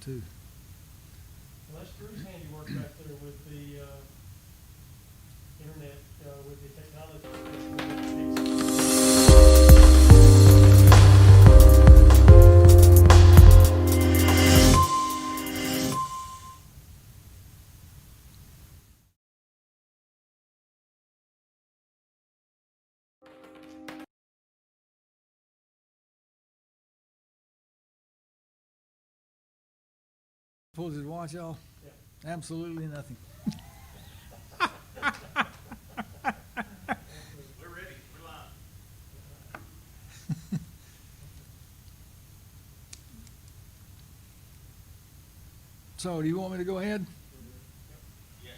too. Well, that's Drew's handiwork back there with the internet, with the technology. Pulls his watch off? Yeah. Absolutely nothing. We're ready. We're live. So, do you want me to go ahead? Yes.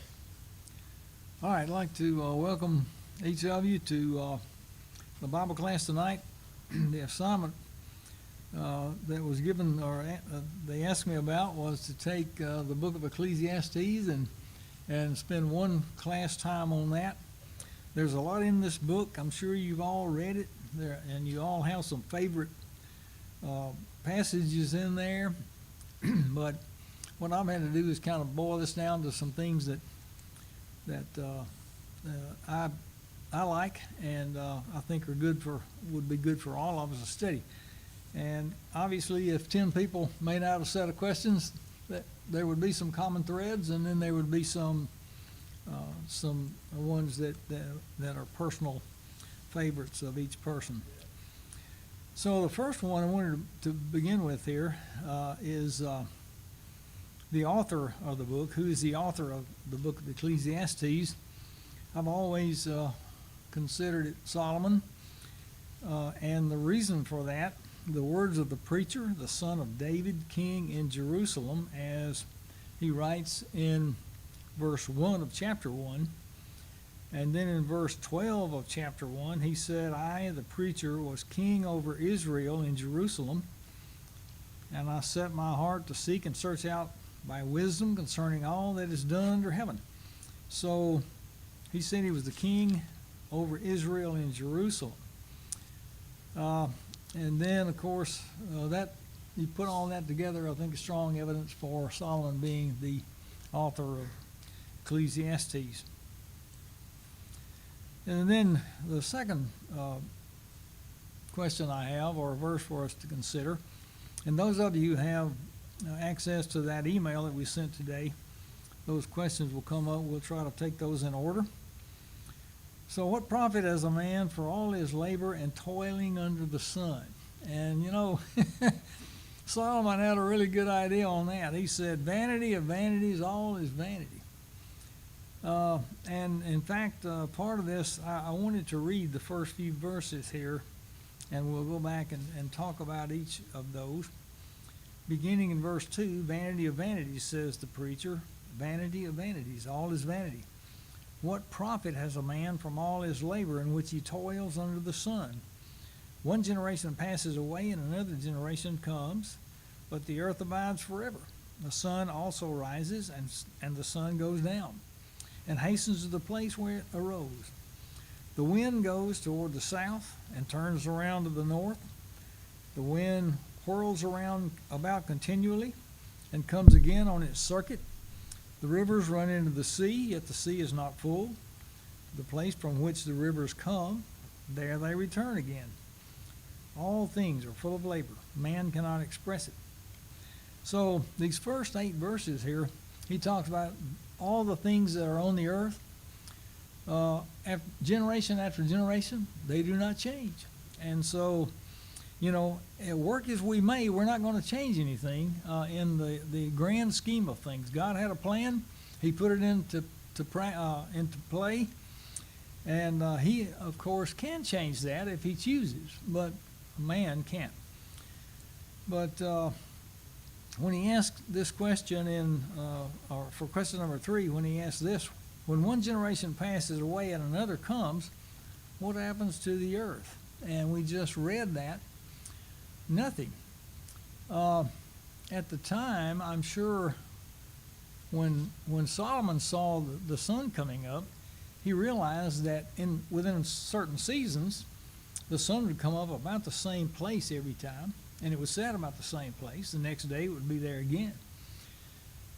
All right, I'd like to welcome each of you to the Bible class tonight. The assignment that was given, or they asked me about, was to take the book of Ecclesiastes and spend one class time on that. There's a lot in this book. I'm sure you've all read it, and you all have some favorite passages in there. But what I'm going to do is kind of boil this down to some things that I like, and I think would be good for all of us to study. And obviously, if 10 people made out a set of questions, that there would be some common threads, and then there would be some ones that are personal favorites of each person. So the first one I wanted to begin with here is the author of the book. Who is the author of the book of Ecclesiastes? I've always considered it Solomon, and the reason for that, the words of the preacher, the son of David, king in Jerusalem, as he writes in verse 1 of chapter 1. And then in verse 12 of chapter 1, he said, I, the preacher, was king over Israel in Jerusalem, and I set my heart to seek and search out by wisdom concerning all that is done under heaven. So he said he was the king over Israel in Jerusalem. And then, of course, that you put all that together, I think is strong evidence for Solomon being the author of Ecclesiastes. And then the second question I have, or verse for us to consider, and those of you who have access to that email that we sent today, those questions will come up. We'll try to take those in order. So what profit has a man for all his labor and toiling under the sun? And you know, Solomon had a really good idea on that. He said, vanity of vanities, all is vanity. And in fact, part of this, I wanted to read the first few verses here, and we'll go back and talk about each of those. Beginning in verse 2, vanity of vanities, says the preacher, vanity of vanities, all is vanity. What profit has a man from all his labor in which he toils under the sun? One generation passes away and another generation comes, but the earth abides forever. The sun also rises, and the sun goes down, and hastens to the place where it arose. The wind goes toward the south and turns around to the north. The wind whirls about continually and comes again on its circuit. The rivers run into the sea, yet the sea is not full. The place from which the rivers come, there they return again. All things are full of labor. Man cannot express it. So these first 8 verses here, he talks about all the things that are on the earth. Generation after generation, they do not change. And so, you know, work as we may, we're not going to change anything in the grand scheme of things. God had a plan. He put it into play. And he, of course, can change that if he chooses. But man can't. But when he asked this question or for question number 3, when he asked this, when one generation passes away and another comes, what happens to the earth? And we just read that. Nothing. At the time, I'm sure when Solomon saw the sun coming up, he realized that within certain seasons, the sun would come up about the same place every time, and it would set about the same place. The next day it would be there again.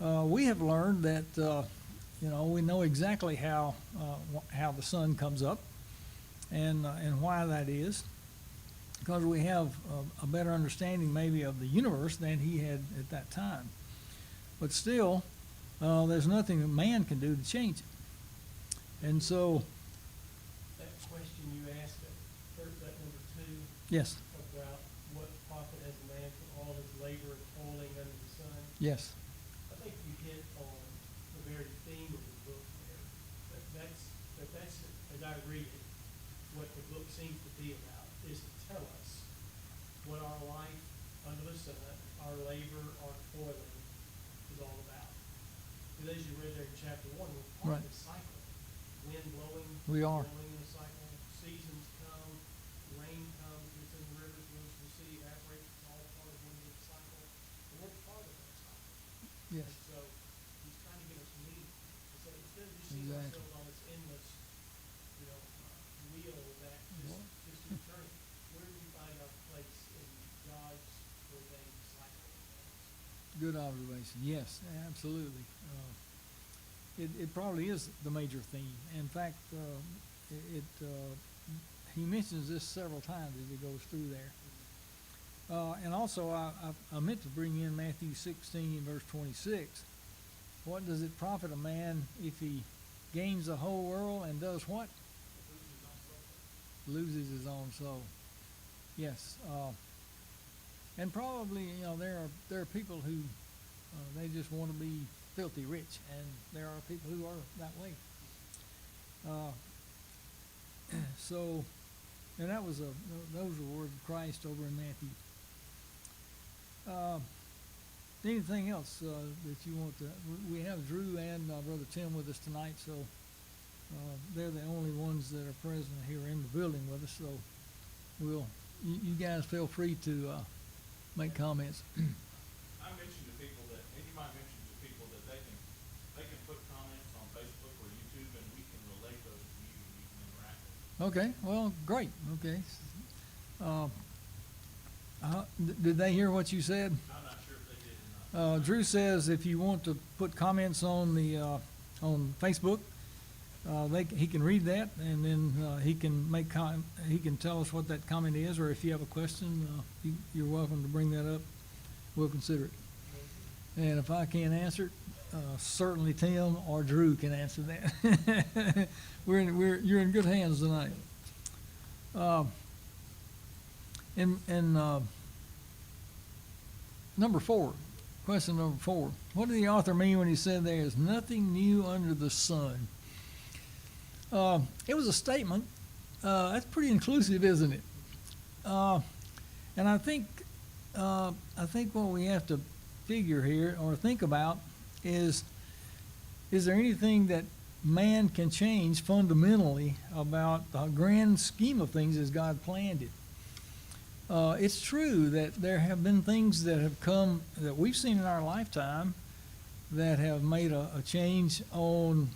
we have learned that, we know exactly how the sun comes up and why that is, because we have a better understanding maybe of the universe than he had at that time. But still, there's nothing that man can do to change it. And so, That question you asked at first, that number 2, yes, about what profit has a man for all his labor and toiling under the sun, yes, I think you hit on the very theme of the book there. That's, as I read it, what the book seems to be about, is to tell us what our life under the sun, our labor, our toiling is all about. Because as you read there in chapter 1, we're part Right. of the cycle. Wind blowing, We are. blowing in the cycle, seasons come, rain comes, gets in the rivers, goes to the sea, evaporates, it's all part of one big cycle. And we're part of that cycle. yes, And so he's trying to give us meaning. And so instead of just seeing Exactly. ourselves on this endless, wheel that just keeps turning, where do we find our place in God's ordained cycle of things? good observation. Yes, absolutely. It probably is the major theme. In fact, he mentions this several times as he goes through there. And also, I meant to bring in Matthew 16, verse 26. What does it profit a man if he gains the whole world and does what? Loses his own soul. Yes. And probably, there are people who they just want to be filthy rich, and there are people who are that way. So, and those were words of Christ over in Matthew. Anything else that you want to? We have Drew and Brother Tim with us tonight, so they're the only ones that are present here in the building with us. So, you guys feel free to make comments. I mentioned to people that, and you might mention to people that they can put comments on Facebook or YouTube, and we can relate those to you, and you can interact with them. Okay, well, great. Okay. Did they hear what you said? I'm not sure if they did or not. Drew says if you want to put comments on the on Facebook, he can read that, and then he can tell us what that comment is, or if you have a question, you're welcome to bring that up. We'll consider it. And if I can't answer it, certainly Tim or Drew can answer that. You're in good hands tonight. Number 4, question number 4. What did the author mean when he said there is nothing new under the sun? It was a statement. That's pretty inclusive, isn't it? And I think what we have to figure here or think about is there anything that man can change fundamentally about the grand scheme of things as God planned it? It's true that there have been things that have come that we've seen in our lifetime that have made a change on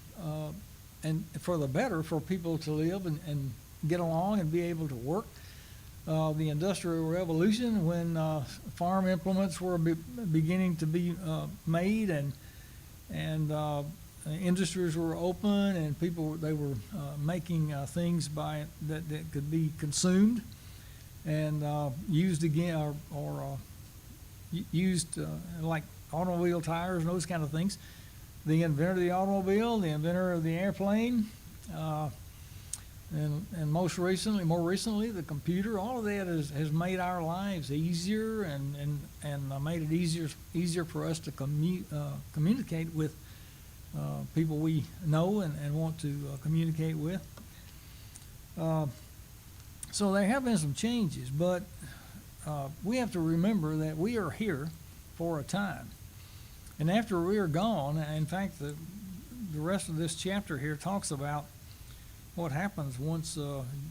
and for the better for people to live and get along and be able to work. The Industrial Revolution, when farm implements were beginning to be made and industries were open and they were making things that could be consumed and used again or used like automobile tires and those kind of things. The inventor of the automobile, the inventor of the airplane, and more recently, the computer. All of that has made our lives easier and made it easier for us to communicate with people we know and want to communicate with. So there have been some changes, but we have to remember that we are here for a time. And after we are gone, in fact, the rest of this chapter here talks about what happens once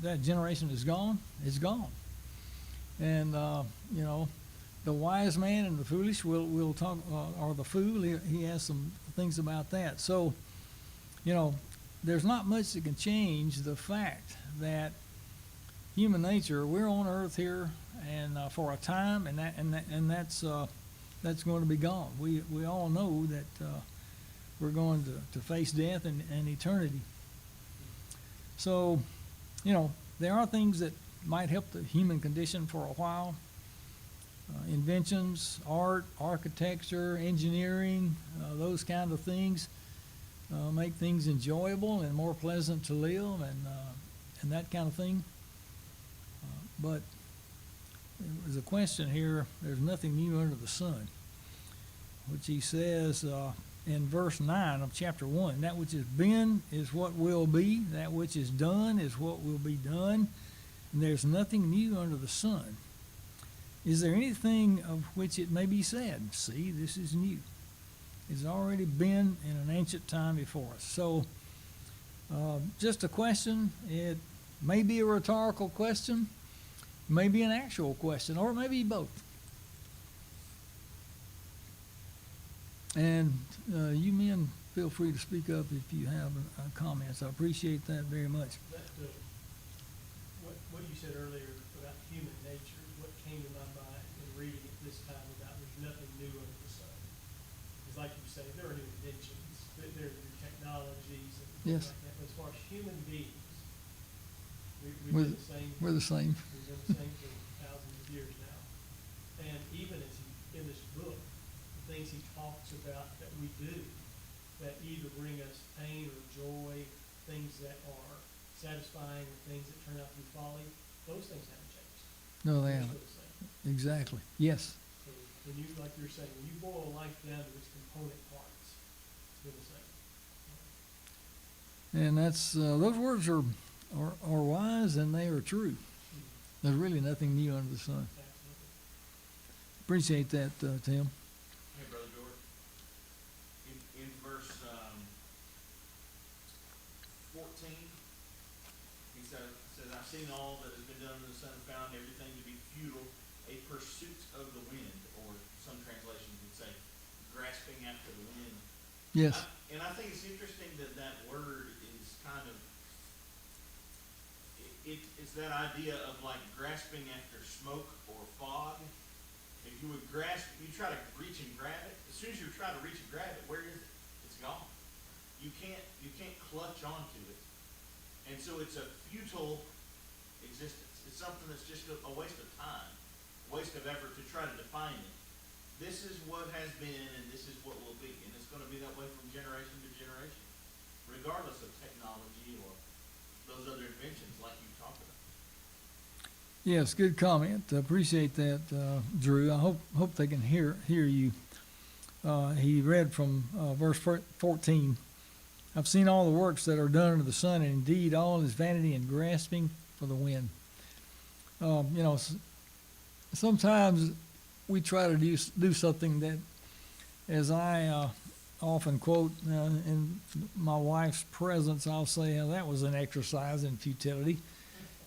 that generation is gone, it's gone. And, the wise man and the foolish will talk, or the fool, he has some things about that. So, there's not much that can change the fact that human nature, we're on earth here and for a time, and that's that's going to be gone. We all know that we're going to face death and eternity. So, there are things that might help the human condition for a while. Inventions, art, architecture, engineering, those kind of things make things enjoyable and more pleasant to live and that kind of thing. But there's a question here. There's nothing new under the sun, which he says in verse 9 of chapter 1. That which has been is what will be. That which is done is what will be done. And there's nothing new under the sun. Is there anything of which it may be said, see, this is new? It's already been in an ancient time before us. So, just a question. It may be a rhetorical question, may be an actual question, or maybe both. And you men, feel free to speak up if you have comments. I appreciate that very much. That, what you said earlier about human nature, what came to my mind in reading it this time about there's nothing new under the sun. Because like you say, there are new inventions, there are new technologies and Yes. things like that. But as far as human beings, we've We're been the same. We're the same. We've been the same for thousands of years now. And even as in this book, the things he talks about that we do that either bring us pain or joy, things that are satisfying or things that turn out to be folly, those things haven't changed. No, they They're haven't. still the same. Exactly. Yes. So when you, like you're saying, when you boil life down to its component parts, it's been the same. And that's those words are wise and they are true. There's really nothing new under the sun. Absolutely. Appreciate that, Tim. Hey, Brother George. In verse 14, he says, I've seen all that has been done under the sun and found everything to be futile, a pursuit of the wind, or some translations would say, grasping after the wind. Yes. And I think it's interesting that that word is kind of, it's that idea of like grasping after smoke or fog. If you would grasp, you try to reach and grab it. As soon as you try to reach and grab it, where is it? It's gone. You can't clutch onto it. And so it's a futile existence. It's something that's just a waste of time, a waste of effort to try to define it. This is what has been and this is what will be. And it's going to be that way from generation to generation, regardless of technology or those other inventions like you talked about. Yes, good comment. Appreciate that, Drew. I hope they can hear you. He read from verse 14. I've seen all the works that are done under the sun, and indeed all is vanity and grasping for the wind. Sometimes we try to do something that, as I often quote in my wife's presence, I'll say, that was an exercise in futility.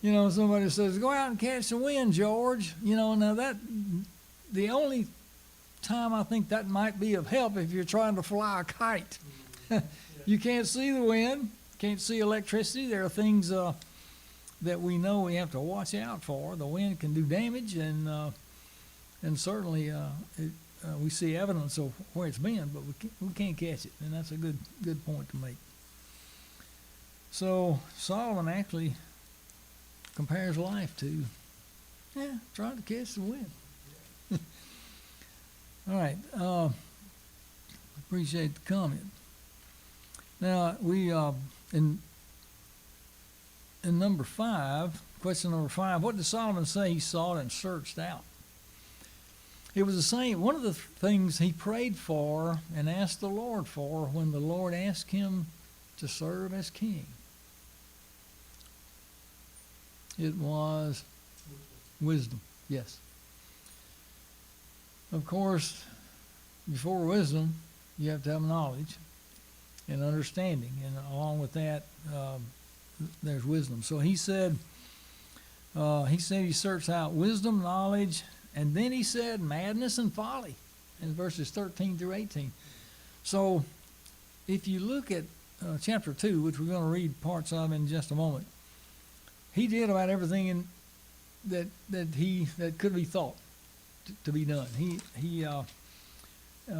Somebody says, go out and catch the wind, George. Now the only time I think that might be of help if you're trying to fly a kite. You can't see the wind, can't see electricity. There are things that we know we have to watch out for. The wind can do damage, and certainly we see evidence of where it's been, but we can't catch it, and that's a good point to make. So Solomon actually compares life to trying to catch the wind. All right, appreciate the comment. Now we in number 5, question number 5. What did Solomon say he sought and searched out? It was the same. One of the things he prayed for and asked the Lord for when the Lord asked him to serve as king. It was wisdom, yes. Of course, before wisdom, you have to have knowledge and understanding, and along with that, there's wisdom. So he said he searched out wisdom, knowledge, and then he said madness and folly in verses 13 through 18. So if you look at chapter 2, which we're going to read parts of in just a moment, he did about everything that could be thought to be done. He he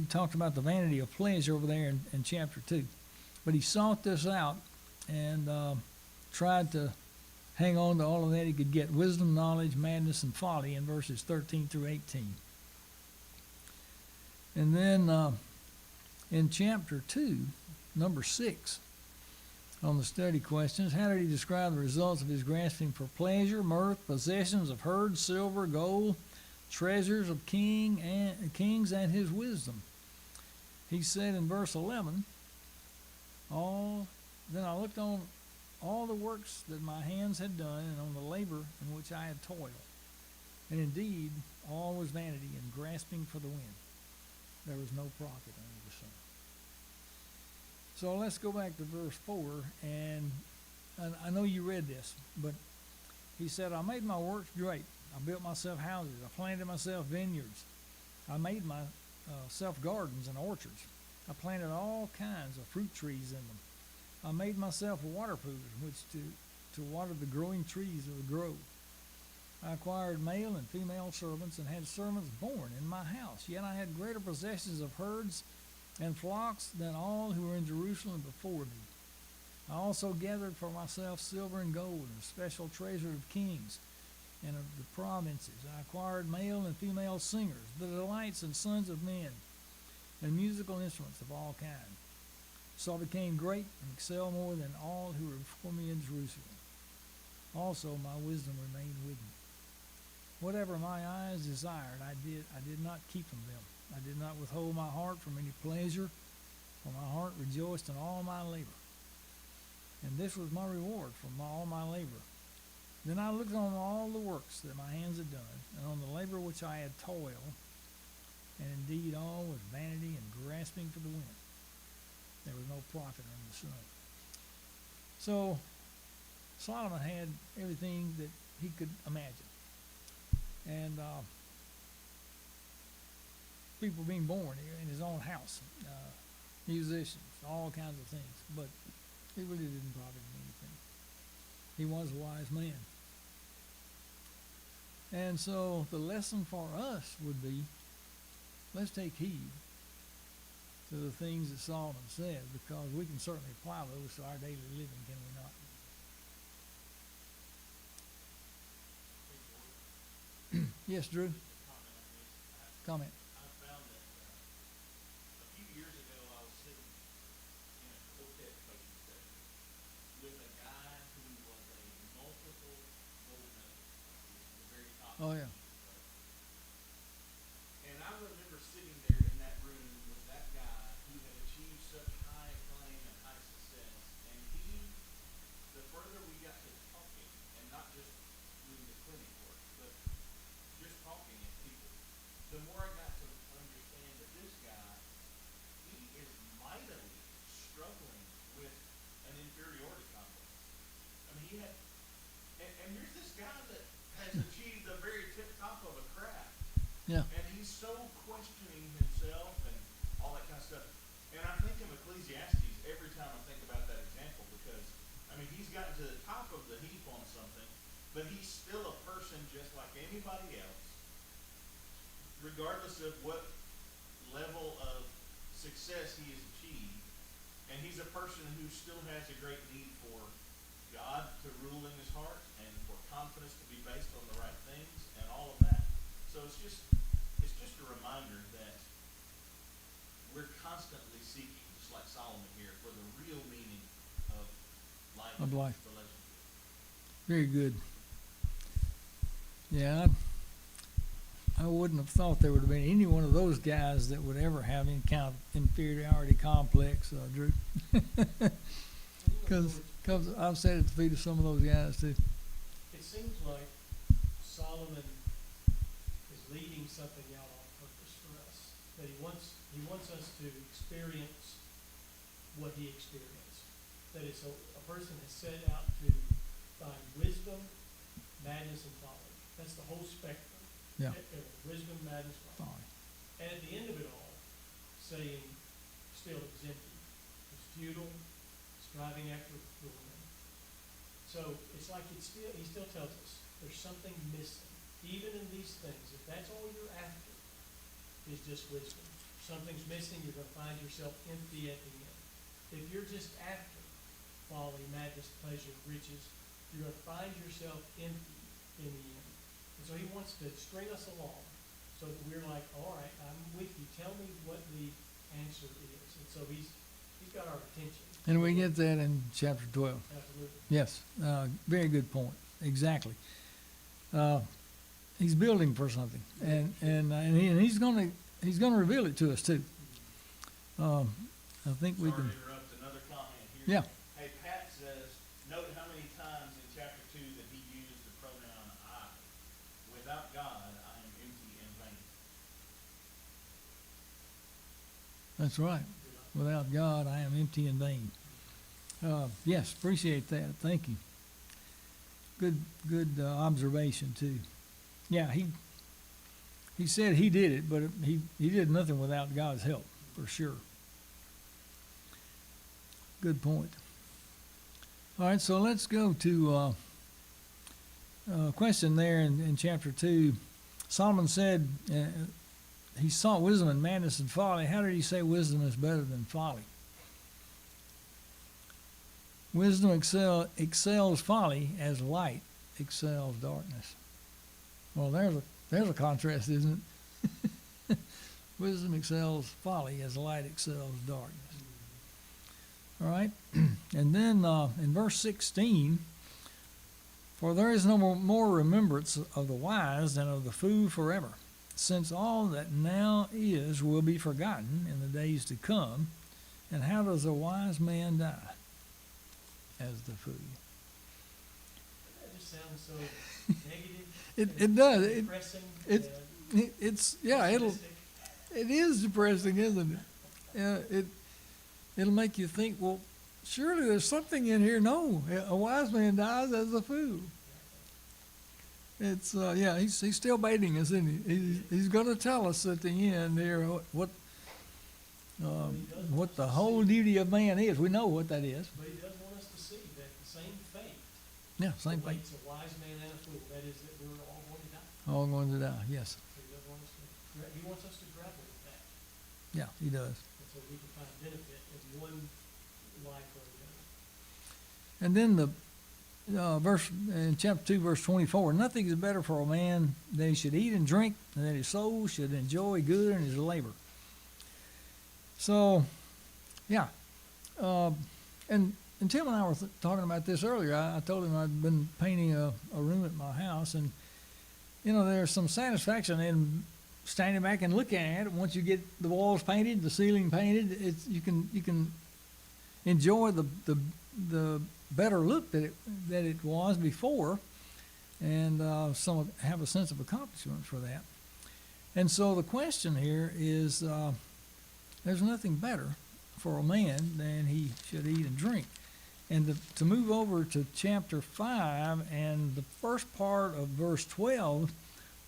talked about the vanity of pleasure over there in chapter 2. But he sought this out and tried to hang on to all of that he could get: wisdom, knowledge, madness, and folly, in verses 13 through 18. And then in chapter 2, number 6, on the study questions, how did he describe the results of his grasping for pleasure, mirth, possessions of herds, silver, gold, treasures of kings, and his wisdom? He said in verse 11, then I looked on all the works that my hands had done, and on the labor in which I had toiled. And indeed, all was vanity and grasping for the wind. There was no profit under the sun. So let's go back to verse 4, and I know you read this, but he said, I made my works great. I built myself houses. I planted myself vineyards. I made myself gardens and orchards. I planted all kinds of fruit trees in them. I made myself water pools in which to water the growing trees of the grove. I acquired male and female servants and had servants born in my house. Yet I had greater possessions of herds and flocks than all who were in Jerusalem before me. I also gathered for myself silver and gold and special treasure of kings and of the provinces. I acquired male and female singers, the delights and sons of men, and musical instruments of all kinds. So I became great and excelled more than all who were before me in Jerusalem. Also my wisdom remained with me. Whatever my eyes desired, I did not keep from them. I did not withhold my heart from any pleasure, for my heart rejoiced in all my labor. And this was my reward for all my labor. Then I looked on all the works that my hands had done, and on the labor which I had toiled, and indeed all was vanity and grasping for the wind. There was no profit under the sun. So Solomon had everything that he could imagine. And people being born in his own house, musicians, all kinds of things. But it really didn't profit him anything. He was a wise man. And so the lesson for us would be, let's take heed to the things that Solomon said, because we can certainly apply those to our daily living, can we not? Yes, Drew? Comment. I found that a few years ago I was sitting in a quartet coaching session with a guy who was a multiple gold medalist. He was the very top. Oh, yeah. And I remember sitting there in that room with that guy who had achieved such high acclaim and high success. And the further we got to talking, and not just doing the clinic work, but just talking at people, the more I got to understand that this guy, he is mightily struggling with an inferiority complex. I mean, he had, and here's this guy that has achieved the very tip top of a craft. Yeah. And he's so questioning himself and all that kind of stuff. And I think of Ecclesiastes every time I think about that example, because, I mean, he's gotten to the top of the heap on something, but he's still a person just like anybody else, regardless of what level of success he has achieved. And he's a person who still has a great need for God to rule in his heart, and for confidence to be based on the right things, and all of that. So it's just a reminder that we're constantly seeking, just like Solomon here, for the real meaning of life. Of life. Relationship. Very good. Yeah, I wouldn't have thought there would have been any one of those guys that would ever have any kind of inferiority complex, Drew. Because I've sat at the feet of some of those guys too. It seems like Solomon is leaving something out on purpose for us. That he wants us to experience what he experienced. That it's a person has set out to find wisdom, madness, and folly. That's the whole spectrum. Yeah. Wisdom, madness, folly. Folly. And at the end of it all, saying, still it was empty. It's futile, striving after the wind. So it's like he still tells us there's something missing. Even in these things, if that's all you're after, is just wisdom. Something's missing, you're gonna find yourself empty at the end. If you're just after folly, madness, pleasure, riches, you're gonna find yourself empty in the end. And so he wants to string us along so that we're like, all right, I'm with you, tell me what the answer is. And so he's got our attention. And we get that in chapter 12. Absolutely. Yes, very good point. Exactly. He's building for something, and he's going to reveal it to us too. I think we Sorry can. to interrupt, another comment here. Yeah. Hey, Pat says, note how many times in chapter 2 that he used the pronoun I. Without God, I am empty and vain. That's right. Without God, I am empty and vain. Yes, appreciate that. Thank you. Good observation too. Yeah, he said he did it, but he did nothing without God's help, for sure. Good point. All right, so let's go to a question there in chapter 2. Solomon said he sought wisdom and madness and folly. How did he say wisdom is better than folly? Wisdom excels folly as light excels darkness. Well, there's a contrast, isn't it? Wisdom excels folly as light excels darkness. All right, and then in verse 16, for there is no more remembrance of the wise than of the fool forever, since all that now is will be forgotten in the days to come. And how does a wise man die? As the fool. That just sounds so negative. It does. Depressing. It's yeah. pessimistic. It is depressing, isn't it? It'll make you think. Well, surely there's something in here. No, a wise man dies as a fool. It's yeah. He's still baiting us, isn't he? He's going to tell us at the end there what the whole duty of man is. We know what that is. But he does want us to see that the same fate Yeah, same thing. awaits a wise man and a fool. That is that we're all going to die. All going to die. Yes. So he wants us to grapple with that. Yeah, he does. And so we can find benefit in one life or the other. And then the verse in chapter 2, verse 24, nothing is better for a man than he should eat and drink, and that his soul should enjoy good in his labor. So, yeah. And Tim and I were talking about this earlier. I told him I'd been painting a room at my house, and, there's some satisfaction in standing back and looking at it. Once you get the walls painted, the ceiling painted, you can enjoy the better look that it was before, and have a sense of accomplishment for that. And so the question here is, there's nothing better for a man than he should eat and drink. And to move over to chapter 5 and the first part of verse 12,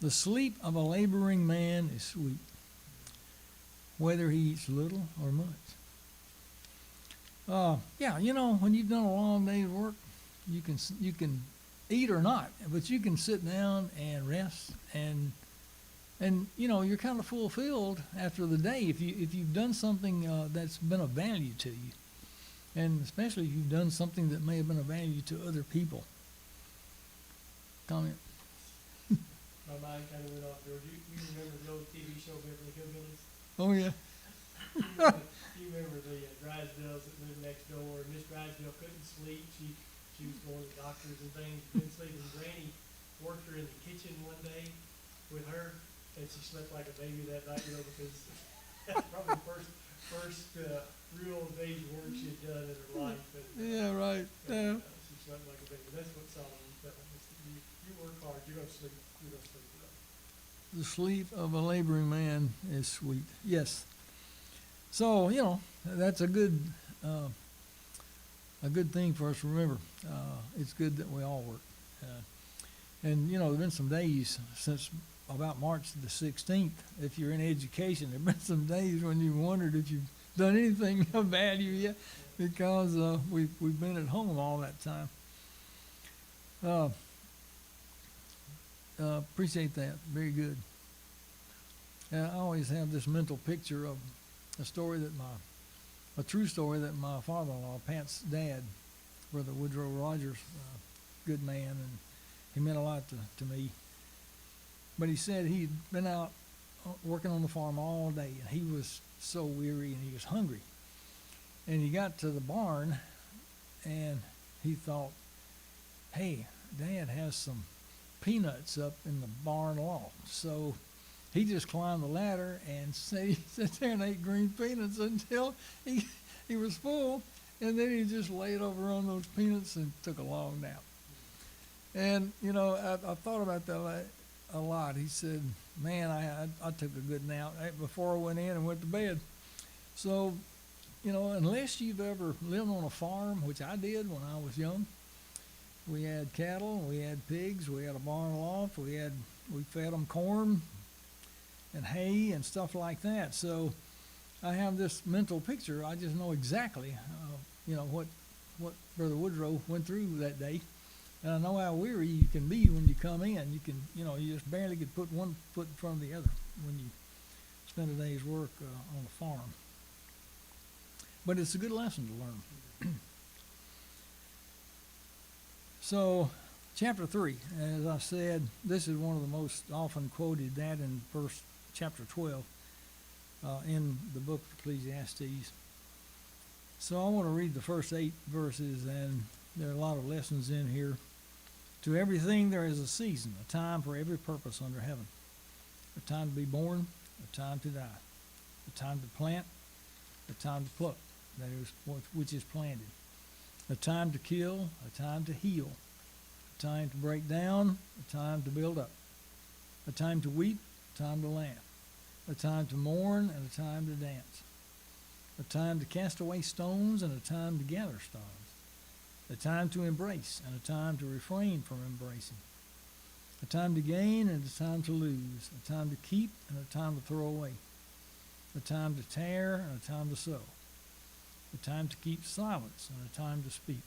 the sleep of a laboring man is sweet, whether he eats little or much. Yeah, when you've done a long day's work, you can eat or not, but you can sit down and rest, and you're kind of fulfilled after the day if you've done something that's been of value to you, and especially if you've done something that may have been of value to other people. Comment. My mind kind of went off, George. You remember the old TV show Beverly Hillbillies? Oh yeah. You remember the Drysdales that lived next door, and Miss Drysdale couldn't sleep. She was going to doctors and things, couldn't sleep, and Granny worked her in the kitchen one day with her, and she slept like a baby that night, because that's probably the first real day's work she had done in her life. And, Yeah, right. Yeah. she slept like a baby. That's what Solomon felt. You work hard, you're going to sleep. You're going to sleep well. The sleep of a laboring man is sweet. Yes. So, that's a good thing for us to remember. It's good that we all work. And there have been some days since about March the 16th, if you're in education, there have been some days when you wondered if you've done anything of value yet, because we've been at home all that time. Appreciate that. Very good. And I always have this mental picture of a true story that my father-in-law, Pat's dad, Brother Woodrow Rogers, good man, and he meant a lot to me. But he said he'd been out working on the farm all day, and he was so weary and he was hungry. And he got to the barn, and he thought, hey, Dad has some peanuts up in the barn loft. So he just climbed the ladder and sat there and ate green peanuts until he was full, and then he just laid over on those peanuts and took a long nap. And, you know, I thought about that a lot. He said, man, I took a good nap before I went in and went to bed. So, you know, unless you've ever lived on a farm, which I did when I was young, we had cattle, we had pigs, we had a barn loft, we fed them corn and hay and stuff like that. So I have this mental picture. I just know exactly, you know, what Brother Woodrow went through that day. And I know how weary you can be when you come in. You can, you know, you just barely could put one foot in front of the other when you spend a day's work on a farm. But it's a good lesson to learn. So, chapter 3, as I said, this is one of the most often quoted, that in chapter 12 in the book of Ecclesiastes. So I want to read the first 8 verses, and there are a lot of lessons in here. To everything there is a season, a time for every purpose under heaven. A time to be born, a time to die. A time to plant, a time to pluck, that is, which is planted. A time to kill, a time to heal. A time to break down, a time to build up. A time to weep, a time to laugh. A time to mourn, and a time to dance. A time to cast away stones, and a time to gather stones. A time to embrace, and a time to refrain from embracing. A time to gain, and a time to lose. A time to keep, and a time to throw away. A time to tear, and a time to sow. A time to keep silence, and a time to speak.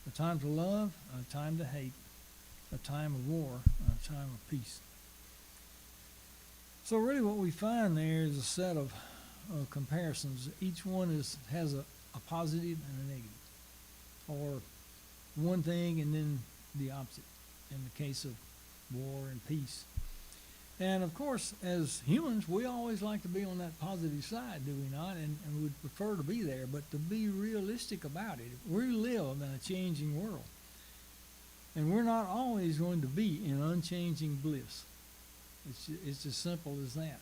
A time to love, and a time to hate. A time of war, and a time of peace. So really what we find there is a set of comparisons. Each one has a positive and a negative, or one thing and then the opposite in the case of war and peace. And of course, as humans, we always like to be on that positive side, do we not? And we'd prefer to be there, but to be realistic about it, we live in a changing world. And we're not always going to be in unchanging bliss. It's as simple as that.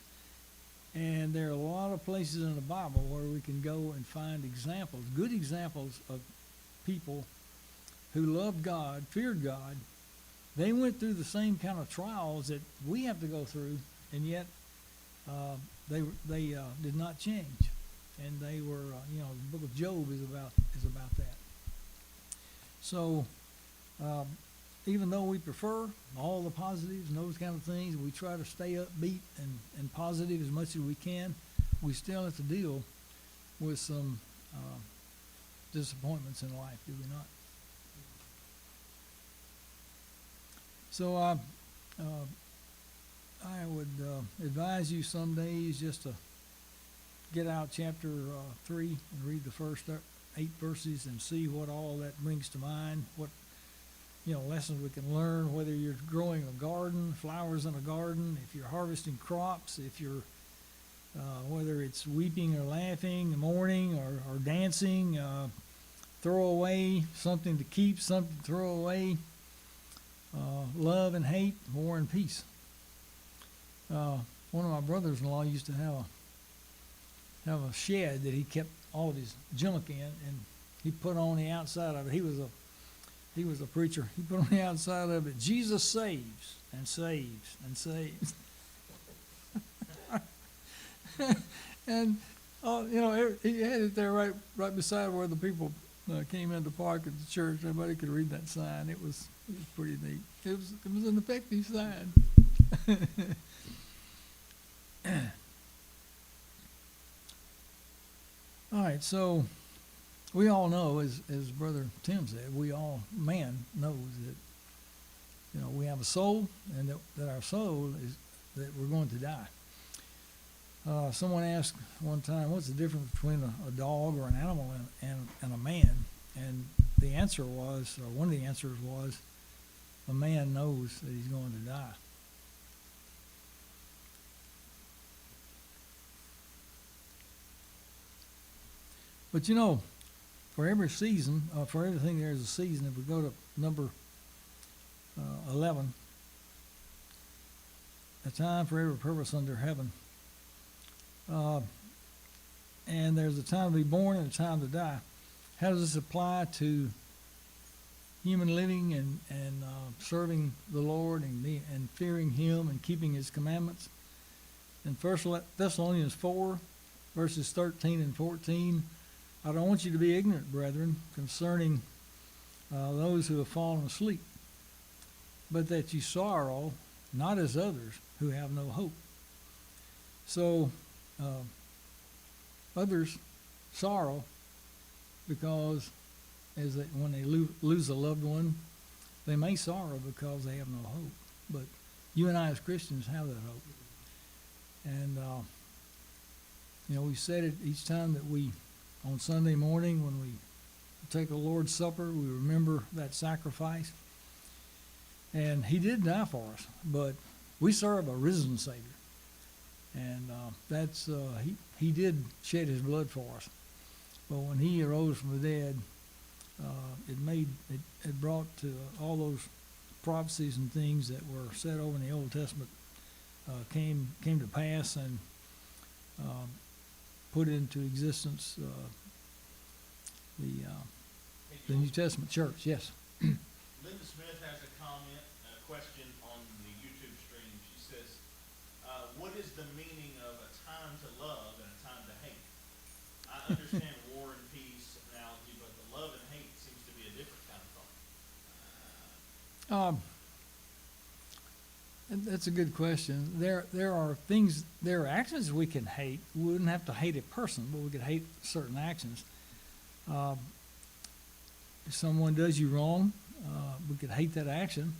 And there are a lot of places in the Bible where we can go and find examples, good examples of people who loved God, feared God. They went through the same kind of trials that we have to go through, and yet they did not change. And they were, the book of Job is about that. So even though we prefer all the positives and those kind of things, we try to stay upbeat and positive as much as we can, we still have to deal with some disappointments in life, do we not? So I would advise you some days just to get out chapter 3 and read the first 8 verses and see what all that brings to mind, what lessons we can learn, whether you're growing a garden, flowers in a garden, if you're harvesting crops, if you're whether it's weeping or laughing, mourning or dancing, throw away something to keep, something to throw away, love and hate, war and peace. One of my brothers-in-law used to have a shed that he kept all of his junk in, and he put on the outside of it. He was a preacher. He put on the outside of it, Jesus saves and saves and saves. And he had it there right beside where the people came in to park at the church. Everybody could read that sign. It was pretty neat. It was an effective sign. All right, so we all know, as Brother Tim said, man knows that we have a soul, and that our soul is that we're going to die. Someone asked one time, what's the difference between a dog or an animal and a man? And the answer was, or one of the answers was, a man knows that he's going to die. But you know, for every season, for everything there's a season. If we go to number 11, a time for every purpose under heaven. And there's a time to be born and a time to die. How does this apply to human living and serving the Lord and fearing Him and keeping His commandments? In 1 Thessalonians 4, verses 13 and 14, I don't want you to be ignorant, brethren, concerning those who have fallen asleep, but that you sorrow, not as others who have no hope. So, others sorrow because when they lose a loved one, they may sorrow because they have no hope. But you and I as Christians have that hope. And, we said it each time that on Sunday morning when we take the Lord's Supper, we remember that sacrifice. And He did die for us, but we serve a risen Savior. And He did shed His blood for us. But when He arose from the dead, it brought to all those prophecies and things that were said over in the Old Testament came to pass and put into existence the New Testament church. Yes. Linda Smith has a comment, a question on the YouTube stream. She says, what is the meaning of a time to love and a time to hate? I understand war and peace analogy, but the love and hate seems to be a different kind of thought. That's a good question. There are actions we can hate. We wouldn't have to hate a person, but we could hate certain actions. If someone does you wrong, we could hate that action,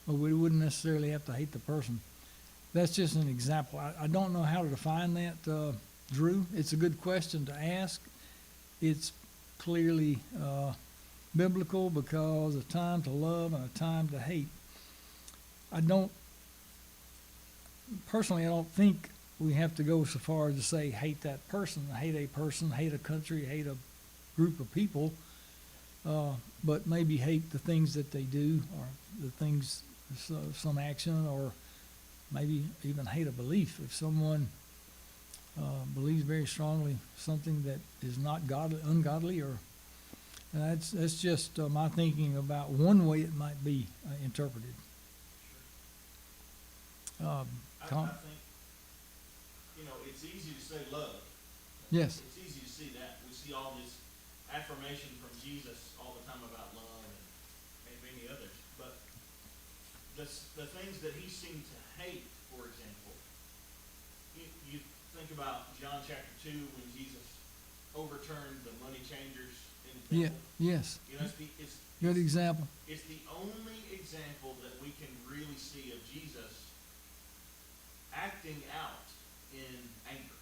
but we wouldn't necessarily have to hate the person. That's just an example. I don't know how to define that, Drew. It's a good question to ask. It's clearly biblical because a time to love and a time to hate. I don't think we have to go so far as to say hate that person, hate a country, hate a group of people, but maybe hate the things that they do or the things, some action, or maybe even hate a belief. If someone believes very strongly something that is not godly, ungodly, or that's just my thinking about one way it might be interpreted. I think, it's easy to say love. Yes. It's easy to see that. We see all this affirmation from Jesus all the time about love and many others. But the things that He seemed to hate, for example, you think about John chapter 2 when Jesus overturned the money changers in the temple. Yes. It's Good example. It's the only example that we can really see of Jesus acting out in anger.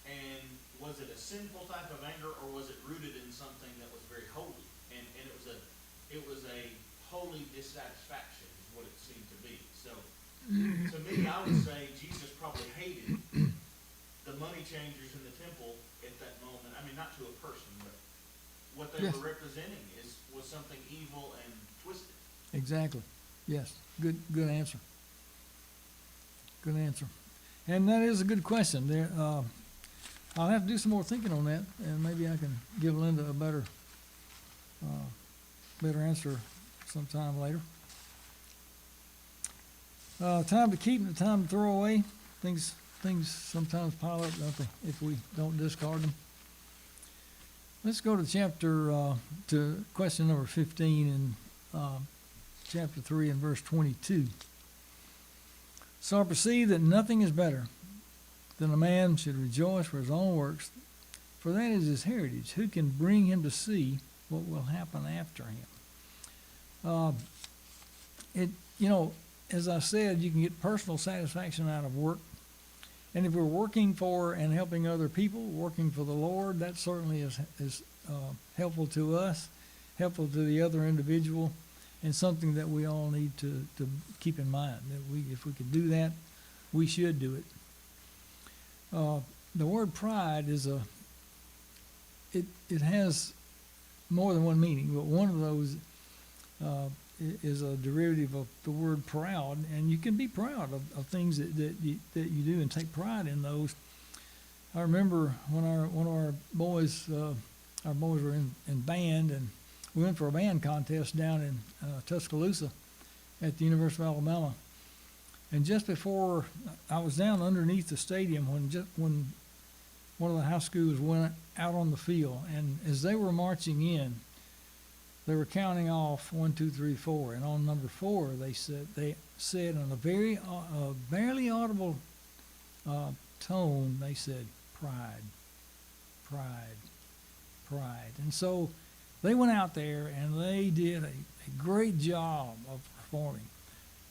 And was it a sinful type of anger, or was it rooted in something that was very holy? And it was a holy dissatisfaction is what it seemed to be. So to me, I would say Jesus probably hated the money changers in the temple at that moment. I mean, not to a person, but what they were representing was something evil and twisted. Exactly. Yes. Good answer. Good answer. And that is a good question. There, I'll have to do some more thinking on that, and maybe I can give Linda a better answer sometime later. Time to keep and time to throw away. Things sometimes pile up, don't they, if we don't discard them. Let's go to question number 15 in chapter 3 and verse 22. So I perceive that nothing is better than a man should rejoice for his own works, for that is his heritage. Who can bring him to see what will happen after him? As I said, you can get personal satisfaction out of work, And if we're working for and helping other people, working for the Lord, that certainly is helpful to us, helpful to the other individual, and something that we all need to keep in mind. That if we can do that, we should do it. The word pride it has more than one meaning, but one of those is a derivative of the word proud, and you can be proud of things that you do and take pride in those. I remember when one of our boys were in band, and we went for a band contest down in Tuscaloosa at the University of Alabama. And just before I was down underneath the stadium when one of the high schools went out on the field, and as they were marching in, they were counting off 1, 2, 3, 4, and on number 4 they said in a very barely audible tone, they said pride, pride, pride. And so they went out there and they did a great job of performing,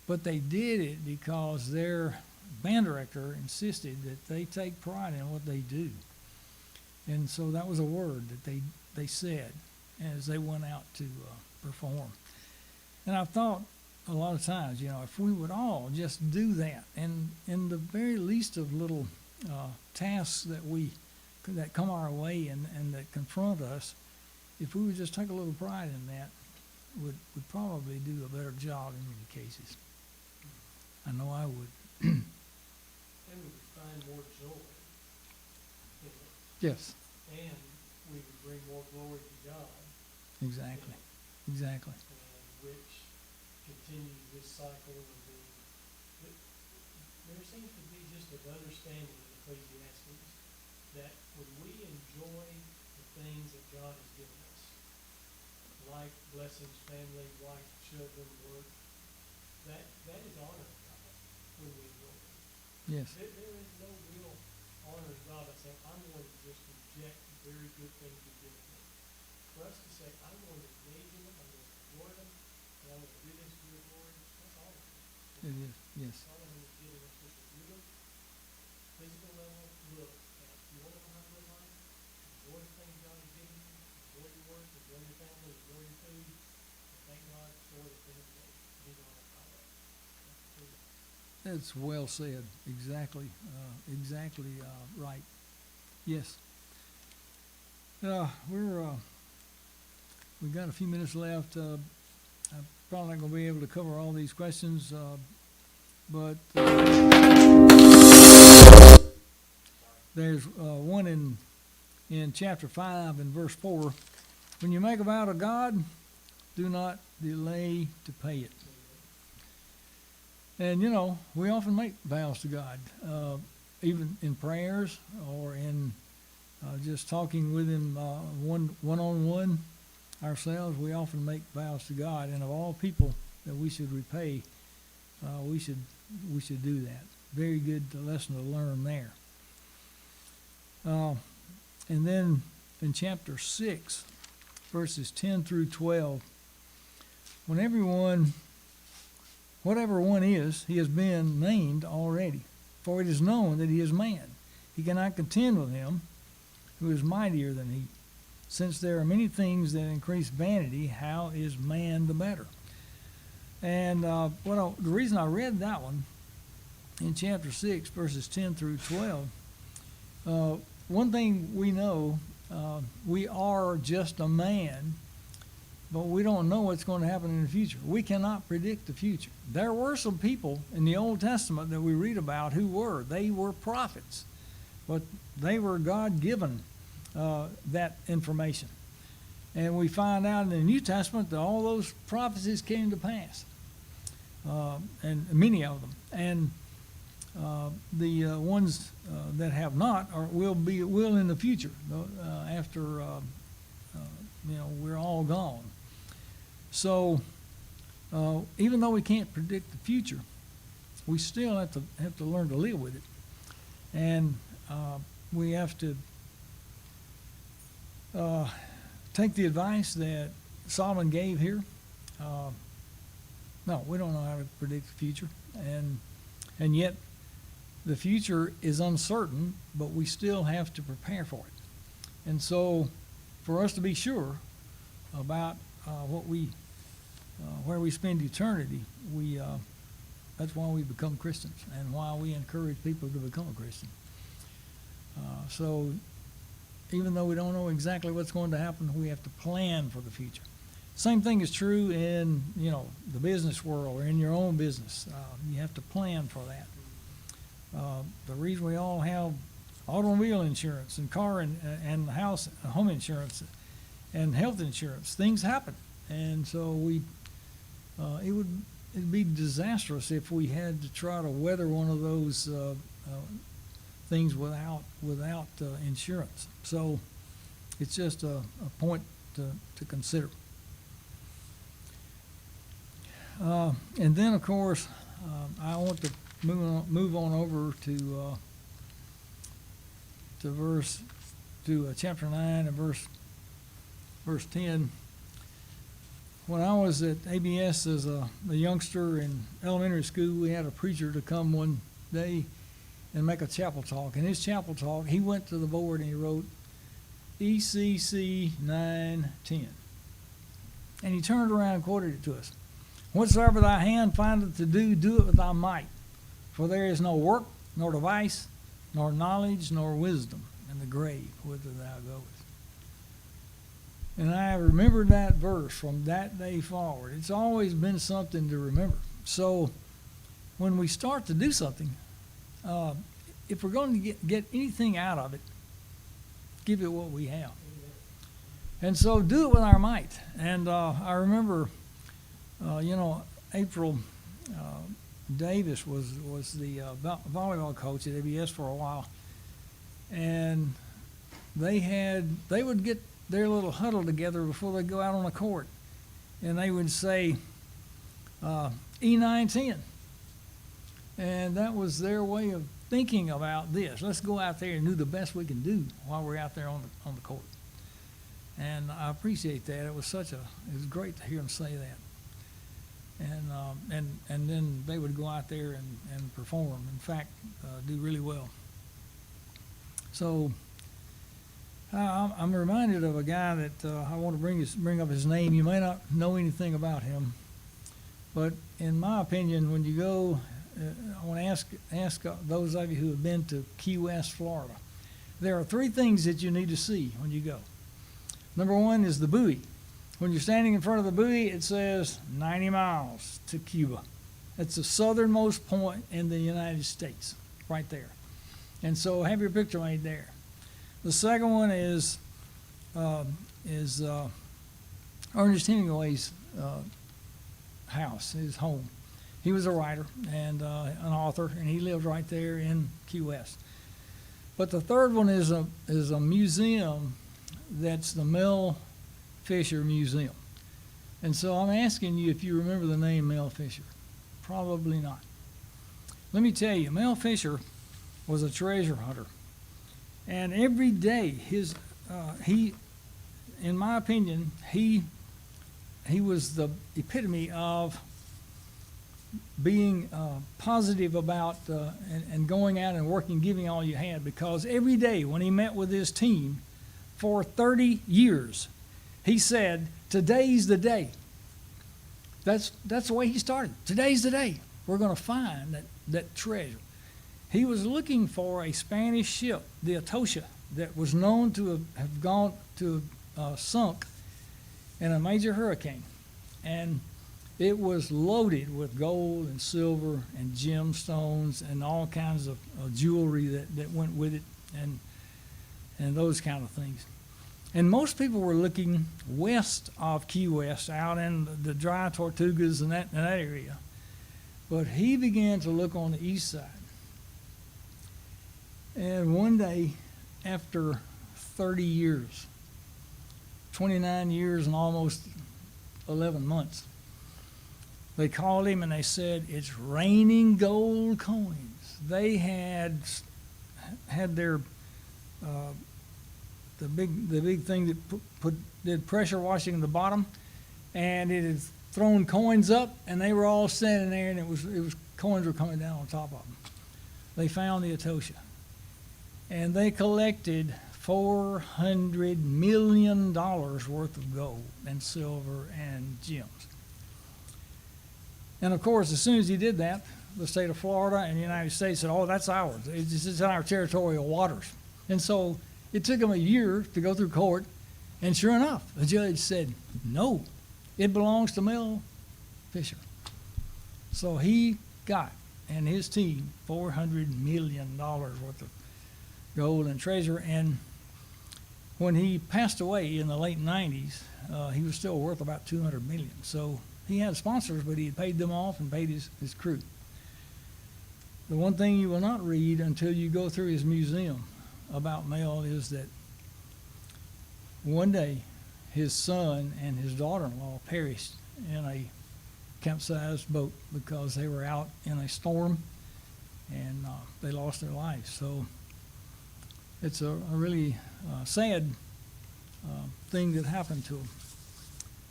but they did it because their band director insisted that they take pride in what they do. And so that was a word that they said as they went out to perform. And I've thought a lot of times, if we would all just do that, and in the very least of little tasks that come our way and that confront us, if we would just take a little pride in that, would probably do a better job in many cases. I know I would. And we would find more joy in it, Yes, and we would bring more glory to God, exactly. and which continues this cycle of there seems to be just an understanding in Ecclesiastes that when we enjoy the things that God has given us, like blessings, family, wife, children, work, that is honor to God when we enjoy them. Yes, There is no real honor to God by saying, I'm going to just reject the very good things you've given me. For us to say, I'm going to engage in them, I'm going to enjoy them, and I'm going to do this for your glory, that's honor. it is. Yes, Solomon is giving us just a real physical level look at, you want to know how to live life? Enjoy the things God has given you, enjoy your work, enjoy your family, enjoy your food, and thank God for the things that He's honored by that. that's well said. Exactly right. Yes. We've got a few minutes left. I'm probably not going to be able to cover all these questions, but there's one in chapter 5 and verse 4. When you make a vow to God, do not delay to pay it. And we often make vows to God, even in prayers or in just talking with Him one-on-one ourselves. We often make vows to God, and of all people that we should repay, we should do that. Very good lesson to learn there. And then in chapter 6, verses 10 through 12, whatever one is, he has been named already. For it is known that he is man. He cannot contend with him who is mightier than he. Since there are many things that increase vanity, how is man the better? And the reason I read that one in chapter 6, verses 10 through 12, one thing we know, we are just a man, but we don't know what's going to happen in the future. We cannot predict the future. There were some people in the Old Testament that we read about they were prophets, but they were God-given that information. And we find out in the New Testament that all those prophecies came to pass, and many of them. And the ones that have not will in the future after we're all gone. So even though we can't predict the future, we still have to learn to live with it, and we have to take the advice that Solomon gave here. No, we don't know how to predict the future, and yet the future is uncertain, but we still have to prepare for it. And so, for us to be sure about where we spend eternity, that's why we become Christians and why we encourage people to become a Christian. So, even though we don't know exactly what's going to happen, we have to plan for the future. Same thing is true in the business world or in your own business. You have to plan for that. The reason we all have automobile insurance and car and house home insurance and health insurance, things happen, and so it'd be disastrous if we had to try to weather one of those things without insurance. So it's just a point to consider. And then, of course, I want to move on over to chapter 9 and verse 10. When I was at ABS as a youngster in elementary school, we had a preacher to come one day and make a chapel talk. In his chapel talk, he went to the board and he wrote ECC 9:10. And he turned around and quoted it to us. Whatsoever thy hand findeth to do, do it with thy might. For there is no work, nor device, nor knowledge, nor wisdom in the grave whither thou goest. And I remembered that verse from that day forward. It's always been something to remember. So when we start to do something, if we're going to get anything out of it, give it what we have. And so do it with our might. And I remember, April Davis was the volleyball coach at ABS for a while. And they would get their little huddle together before they go out on the court. And they would say, E910. And that was their way of thinking about this. Let's go out there and do the best we can do while we're out there on the court. And I appreciate that. It was great to hear them say that. And then they would go out there and perform. In fact, do really well. So I'm reminded of a guy that I want to bring up his name. You may not know anything about him, but in my opinion, when you go, I want to ask those of you who have been to Key West, Florida. There are three things that you need to see when you go. Number one is the buoy. When you're standing in front of the buoy, it says 90 miles to Cuba. It's the southernmost point in the United States, right there. And so have your picture made there. The second one is Ernest Hemingway's house, his home. He was a writer and an author, and he lived right there in Key West. But the third one is a museum that's the Mel Fisher Museum. And so I'm asking you if you remember the name Mel Fisher. Probably not. Let me tell you, Mel Fisher was a treasure hunter. And every day, in my opinion, he was the epitome of being positive about and going out and working, giving all you had, because every day when he met with his team for 30 years, he said, today's the day. That's the way he started. Today's the day. We're going to find that treasure. He was looking for a Spanish ship, the Atocha, that was known to have sunk in a major hurricane. And it was loaded with gold and silver and gemstones and all kinds of jewelry that went with it and those kind of things. And most people were looking west of Key West, out in the dry Tortugas and that area. But he began to look on the east side. And one day, after 30 years, 29 years and almost 11 months, they called him and they said, it's raining gold coins. They had their the big thing that did pressure washing in the bottom, and it had thrown coins up, and they were all standing there, and it was coins were coming down on top of them. they found the Etosha. And they collected $400 million worth of gold and silver and gems. And of course, as soon as he did that, the state of Florida and the United States said, oh, that's ours. It's in our territorial waters. And so it took them a year to go through court. And sure enough, the judge said, no, it belongs to Mel Fisher. So he got, and his team, $400 million worth of gold and treasure. And when he passed away in the late 90s, he was still worth about $200 million. So he had sponsors, but he had paid them off and paid his crew. The one thing you will not read until you go through his museum about Mel is that one day his son and his daughter-in-law perished in a capsized boat because they were out in a storm and they lost their lives. So it's a really sad thing that happened to them.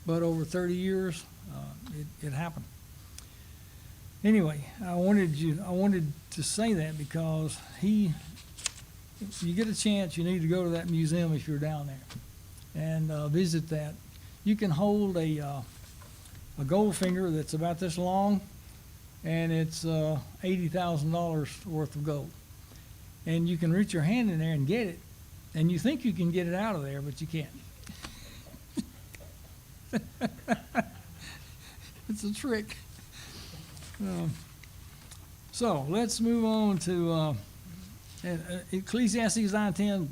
But over 30 years, it happened. Anyway, I wanted to say that because if you get a chance, you need to go to that museum if you're down there and visit that. You can hold a Goldfinger that's about this long, and it's $80,000 worth of gold. And you can reach your hand in there and get it, and you think you can get it out of there, but you can't. It's a trick. So let's move on to Ecclesiastes 9:10.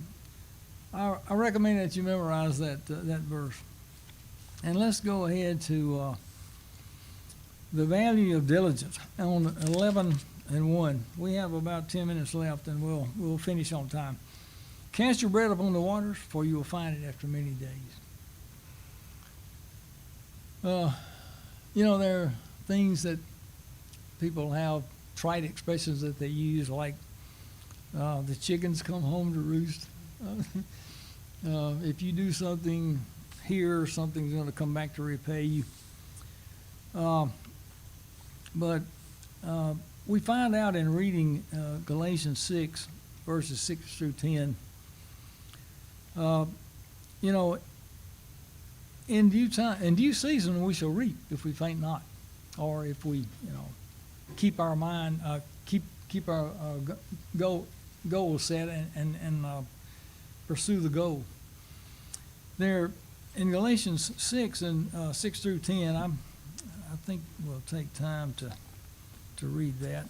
I recommend that you memorize that verse. And let's go ahead to the value of diligence on 11:1. We have about 10 minutes left, and we'll finish on time. Cast your bread upon the waters, for you will find it after many days. There are things that people have, trite expressions that they use, like the chickens come home to roost. If you do something here, something's going to come back to repay you. But we find out in reading Galatians 6, verses 6 through 10, in due time, in due season, we shall reap if we faint not, or if we, keep our mind, keep our goal set and pursue the goal. There, in Galatians 6 and 6 through 10, I think we'll take time to read that.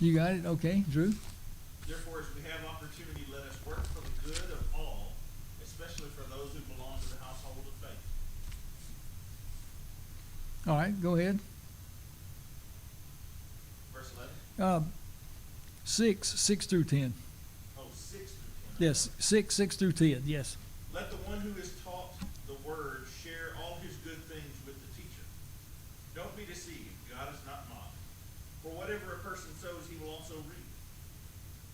You got it? Okay, Drew? Therefore, as we have opportunity, let us work for the good of all, especially for those who belong to the household of faith. All right, go ahead. Verse 11? 6 through 10. Oh, 6 through 10. Yes, 6 through 10, yes. Let the one who is taught the word share all his good things with the teacher. Don't be deceived, God is not mocked. For whatever a person sows, he will also reap.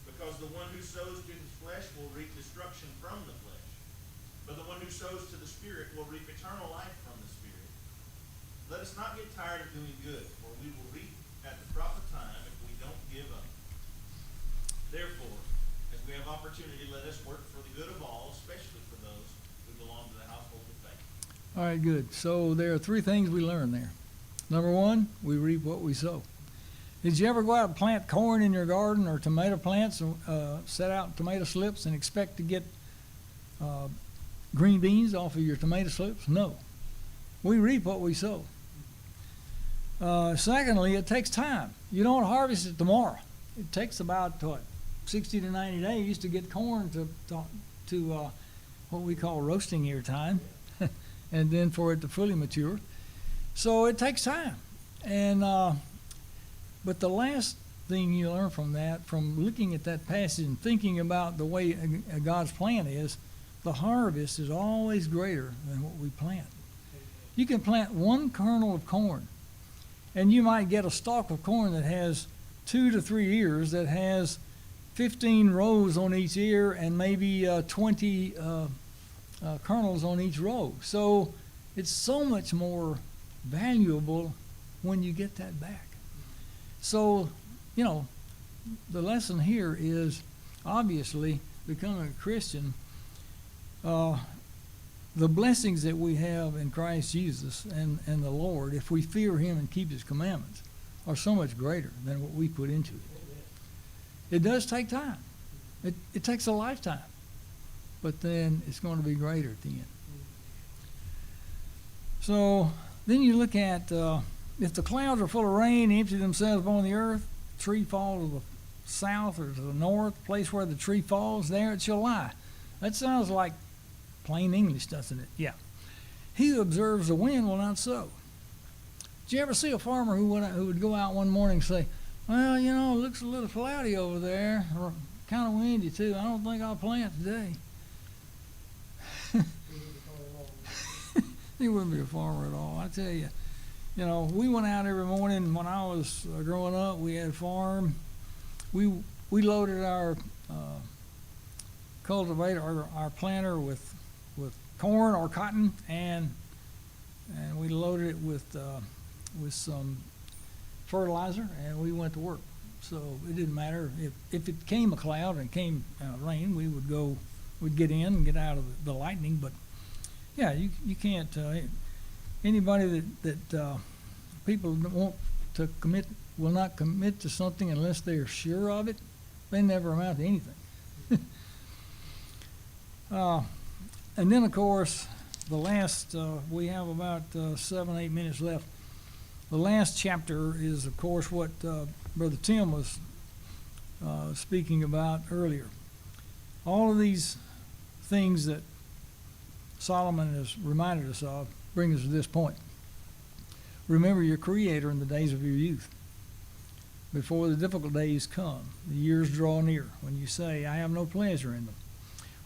Because the one who sows to his flesh will reap destruction from the flesh. But the one who sows to the Spirit will reap eternal life from the Spirit. Let us not get tired of doing good, for we will reap at the proper time if we don't give up. Therefore, as we have opportunity, let us work for the good of all, especially for those who belong to the household of faith. All right, good. So there are 3 things we learn there. Number 1, we reap what we sow. Did you ever go out and plant corn in your garden or tomato plants and set out tomato slips and expect to get green beans off of your tomato slips? No. We reap what we sow. Secondly, it takes time. You don't harvest it tomorrow. It takes about 60 to 90 days to get corn to what we call roasting ear time, and then for it to fully mature. So it takes time. And but the last thing you learn from that, from looking at that passage and thinking about the way God's plan is, the harvest is always greater than what we plant. You can plant one kernel of corn, and you might get a stalk of corn that has 2 to 3 ears, that has 15 rows on each ear, and maybe 20 kernels on each row. So it's so much more valuable when you get that back. So, you know, the lesson here is obviously becoming a Christian, the blessings that we have in Christ Jesus and the Lord, if we fear him and keep his commandments, are so much greater than what we put into it. It does take time. It takes a lifetime. But then it's going to be greater at the end. So then you look at, if the clouds are full of rain, empty themselves upon the earth, the tree falls to the south or to the north, place where the tree falls, there it shall lie. That sounds like plain English, doesn't it? Yeah. He who observes the wind will not sow. Did you ever see a farmer who would go out one morning and say, well, you know, it looks a little cloudy over there, or kind of windy too. I don't think I'll plant today. He wouldn't be a farmer at all. I tell you, you know, we went out every morning when I was growing up. We had a farm. We loaded our cultivator, or our planter, with corn or cotton, and we loaded it with some fertilizer, and we went to work. So it didn't matter if it came a cloud and came rain, we'd get in and get out of the lightning. But yeah, you can't. Anybody that people want to commit will not commit to something unless they're sure of it. They never amount to anything. And then, of course, the last, we have about 7-8 minutes left. The last chapter is, of course, what Brother Tim was speaking about earlier. All of these things that Solomon has reminded us of bring us to this point. Remember your Creator in the days of your youth, before the difficult days come, the years draw near, when you say, I have no pleasure in them.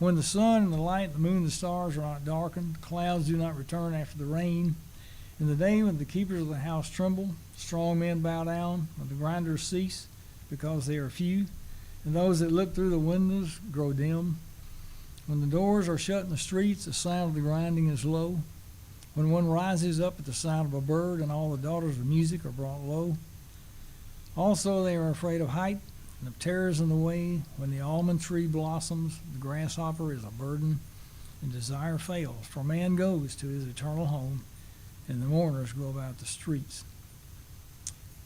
When the sun and the light, the moon and the stars are not darkened, the clouds do not return after the rain. In the day when the keepers of the house tremble, strong men bow down, when the grinders cease, because they are few, and those that look through the windows grow dim. When the doors are shut in the streets, the sound of the grinding is low. When one rises up at the sound of a bird, and all the daughters of music are brought low. Also they are afraid of height, and of terrors in the way. When the almond tree blossoms, the grasshopper is a burden, and desire fails. For man goes to his eternal home, and the mourners go about the streets.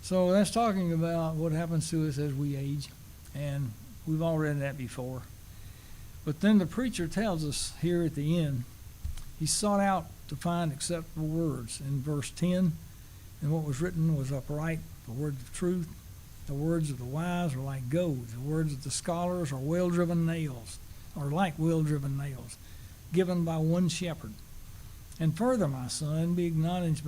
So that's talking about what happens to us as we age, and we've all read that before. But then the preacher tells us here at the end, he sought out to find acceptable words in verse 10, and what was written was upright, the words of truth. The words of the wise are like goads. The words of the scholars are well-driven nails, or like well-driven nails, given by one shepherd. And further, my son, be acknowledged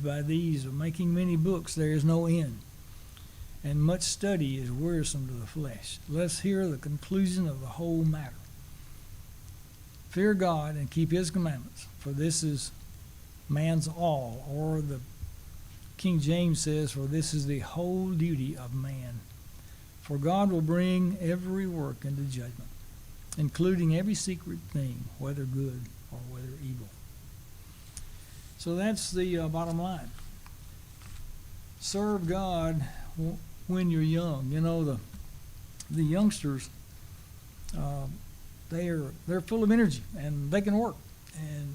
by these, of making many books there is no end, and much study is wearisome to the flesh. Let's hear the conclusion of the whole matter. Fear God and keep his commandments, for this is man's all, or the King James says, for this is the whole duty of man. For God will bring every work into judgment, including every secret thing, whether good or whether evil. So that's the bottom line. Serve God when you're young. You know, the youngsters, they're full of energy and they can work.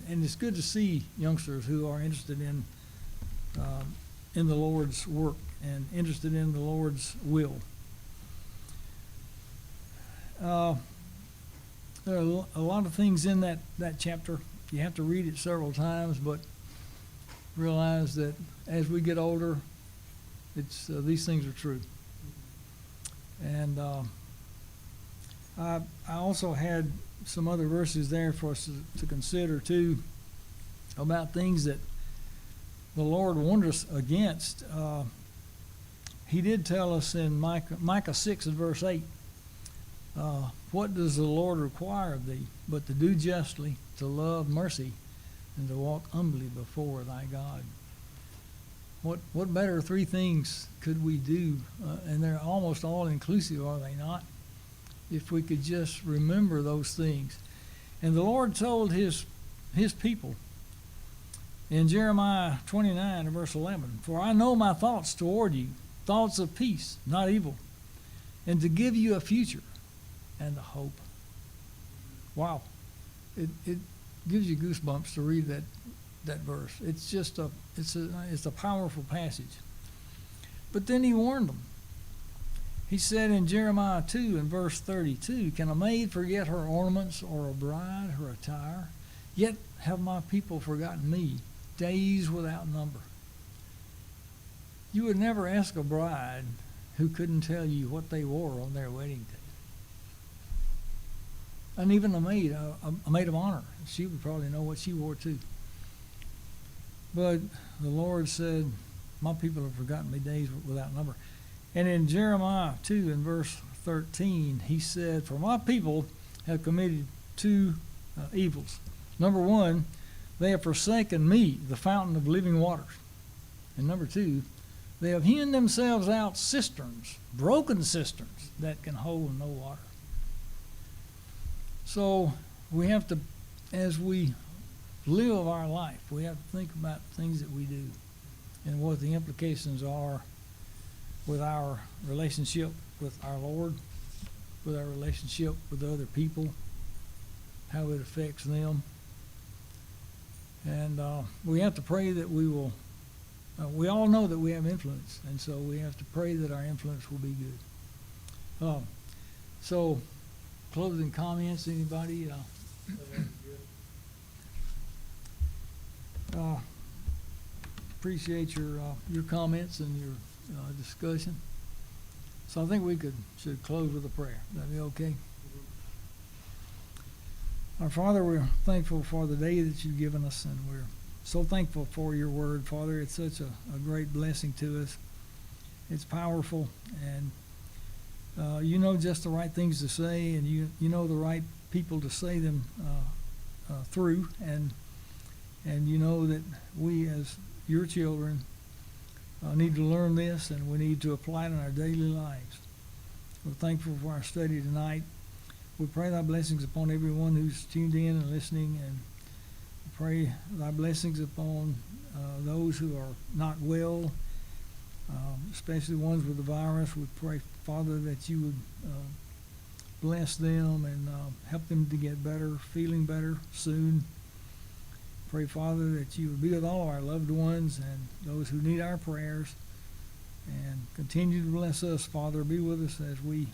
And it's good to see youngsters who are interested in the Lord's work and interested in the Lord's will. There are a lot of things in that chapter. You have to read it several times, but realize that as we get older, it's these things are true. And I also had some other verses there for us to consider too, about things that the Lord warned us against. He did tell us in Micah 6 and verse 8, what does the Lord require of thee but to do justly, to love mercy, and to walk humbly before thy God? What better three things could we do? And they're almost all inclusive, are they not? If we could just remember those things. And the Lord told his people in Jeremiah 29 and verse 11, "For I know my thoughts toward you, thoughts of peace, not evil, and to give you a future and a hope." Wow. It gives you goosebumps to read that verse. It's a powerful passage. But then he warned them. He said in Jeremiah 2 and verse 32, "Can a maid forget her ornaments, or a bride her attire? Yet have my people forgotten me, days without number." You would never ask a bride who couldn't tell you what they wore on their wedding day. And even a maid of honor, she would probably know what she wore too. But the Lord said, "My people have forgotten me, days without number." And in Jeremiah 2 and verse 13, he said, "For my people have committed two evils. Number one, they have forsaken me, the fountain of living waters. And number two, they have hewn themselves out cisterns, broken cisterns that can hold no water." So we have to, as we live our life, we have to think about things that we do and what the implications are with our relationship with our Lord, with our relationship with other people, how it affects them. And we have to pray that we will, we all know that we have influence, and so we have to pray that our influence will be good. So, closing comments, anybody? Appreciate your comments and your discussion. So I think we should close with a prayer. That'd be okay? Our Father, we're thankful for the day that you've given us, and we're so thankful for your word, Father. It's such a great blessing to us. It's powerful, and you know just the right things to say, and you know the right people to say them through, and you know that we as your children need to learn this, and we need to apply it in our daily lives. We're thankful for our study tonight. We pray thy blessings upon everyone who's tuned in and listening, and we pray thy blessings upon those who are not well, especially ones with the virus. We pray, Father, that you would bless them and help them to get better, feeling better soon. Pray, Father, that you would be with all our loved ones and those who need our prayers, and continue to bless us, Father. Be with us as we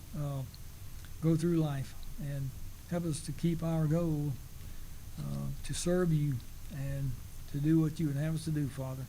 go through life, and help us to keep our goal to serve you and to do what you would have us to do, Father.